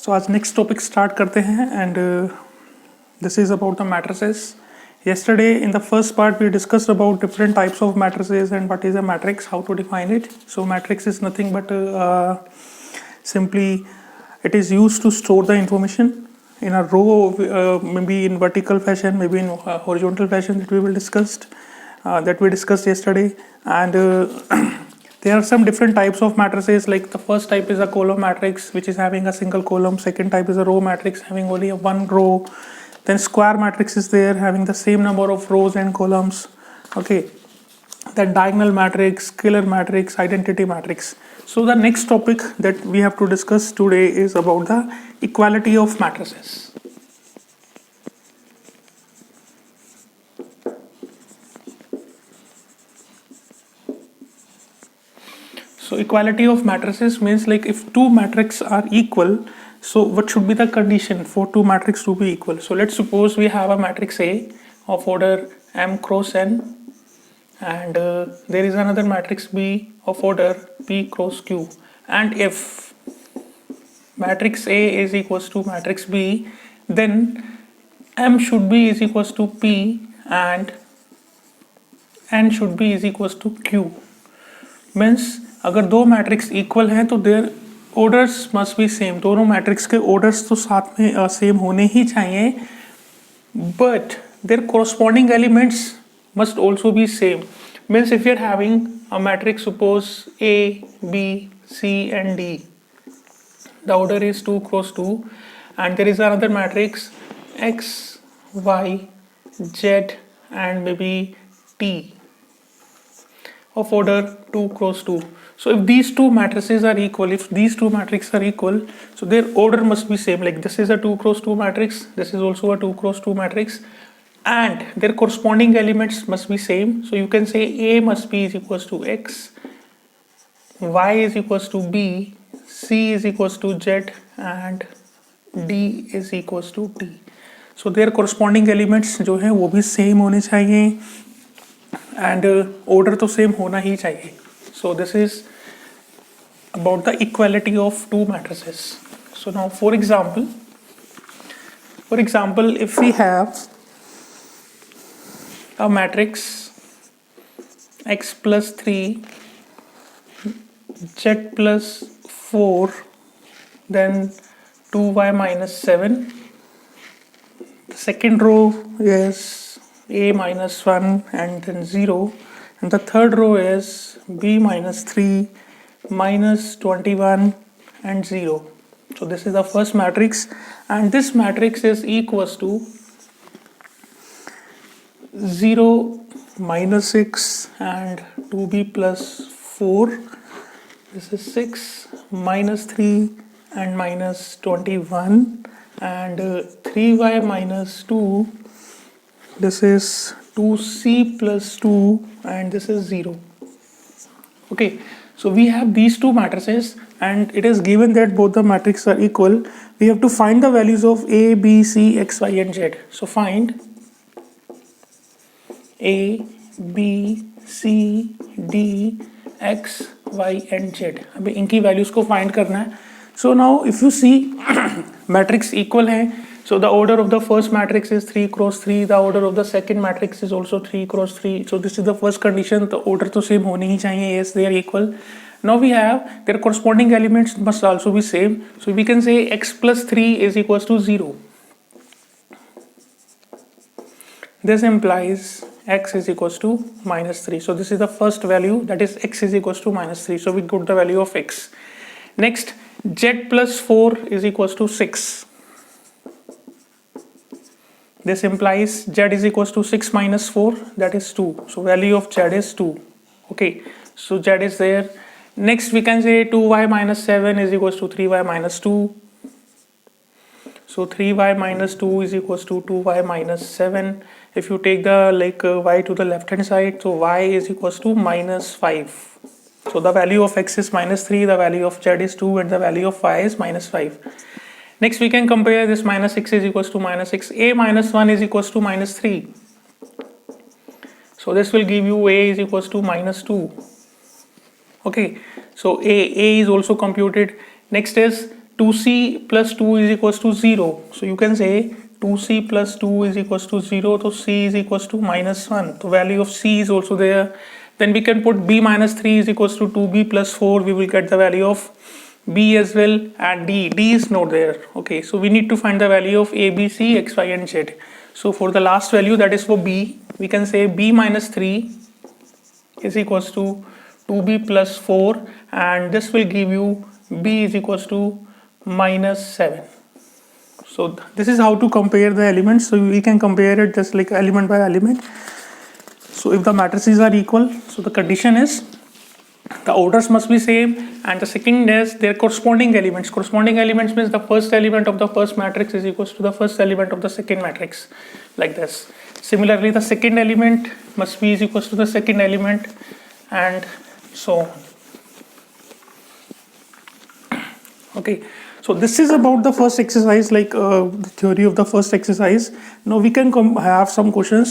सो आज next topic start करते हैं and this is about the matrices. Yesterday in the first part we discussed about different types of matrices and what is a matrix, how to define it. So matrix is nothing but simply it is used to store the information in a row, maybe in vertical fashion, maybe in horizontal fashion that we discussed yesterday. And there are some different types of matrices. Like the first type is a column matrix, which is having a single column. Second type is a row matrix having only one row. Then square matrix is there having the same number of rows and columns. Okay, then diagonal matrix, scalar matrix, identity matrix. So the next topic that we have to discuss today is about the equality of matrices. So equality of matrices means like if two matrices are equal, so what should be the condition for two matrices to be equal? So let's suppose we have a matrix A of order m cross n, and there is another matrix B of order P cross Q. And if matrix A is equals to matrix B, then m should be is equals to P and n should be is equals to Q. Means अगर दो matrix equal हैं तो their orders must be same. दोनों matrix के orders तो साथ में same होने ही चाहिए, but their corresponding elements must also be same. Means if you are having a matrix suppose A, B, C and D, the order is 2 cross 2, and there is another matrix X, Y, Z and maybe T of order 2 cross 2. So if these two matrices are equal, so their order must be same. Like this is a 2 cross 2 matrix, this is also a 2 cross 2 matrix, and their corresponding elements must be same. So you can say A must be is equals to X, Y is equals to B, C is equals to Z and D is equals to T. So their corresponding elements जो हैं वो भी same होने चाहिए and order तो same होना ही चाहिए. So this is about the equality of two matrices. So now for example if we have a matrix X plus 3, Z plus 4, then 2Y minus 7. The second row is A minus 1 and then 0, and the third row is B minus 3, minus 21 and 0. So this is the first matrix, and this matrix is equals to 0, minus 6 and 2B plus 4. This is 6, minus 3 and minus 21, and 3Y minus 2. This is 2C plus 2 and this is 0. Okay, so we have these two matrices and it is given that both the matrices are equal. We have to find the values of A, B, C, X, Y and Z. So find A, B, C, D, X, Y and Z. अभी इनकी values को find करना है. So now if you see matrix equal है, so the order of the first matrix is 3 cross 3, the order of the second matrix is also 3 cross 3. So this is the first condition, the order तो same होनी ही चाहिए. Yes, they are equal. Now we have their corresponding elements must also be same. So we can say X plus 3 is equals to 0. This implies X is equals to minus 3. So this is the first value, that is X is equals to minus 3. So we got the value of X. Next, Z plus 4 is equals to 6. This implies Z is equals to 6 minus 4, that is 2. So value of Z is 2. Okay, so Z is there. Next we can say 2Y minus 7 is equals to 3Y minus 2. So 3Y minus 2 is equals to 2Y minus 7. If you take the Y to the left hand side, so Y is equals to minus 5. So the value of X is minus 3, the value of Z is 2 and the value of Y is minus 5. Next we can compare this. Minus 6 is equals to minus 6. A minus 1 is equals to minus 3. So this will give you A is equals to minus 2. Okay, so A is also computed. Next is 2c plus 2 is equals to 0. So you can say 2c plus 2 is equals to 0. So c is equals to minus 1. The value of c is also there. Then we can put b minus 3 is equals to 2b plus 4. We will get the value of b as well, and d is not there. Okay, so we need to find the value of a, b, c, x, y and z. So for the last value, that is for b, we can say b minus 3 is equals to 2b plus 4, and this will give you b is equals to minus 7. So this is how to compare the elements. So we can compare it just like element by element. So if the matrices are equal, so the condition is the orders must be same, and the second is their corresponding elements. Corresponding elements means the first element of the first matrix is equals to the first element of the second matrix, like this. Similarly, the second element must be is equals to the second element, and so on. Okay, so this is about the first exercise, like the theory of the first exercise. Now we can have some questions.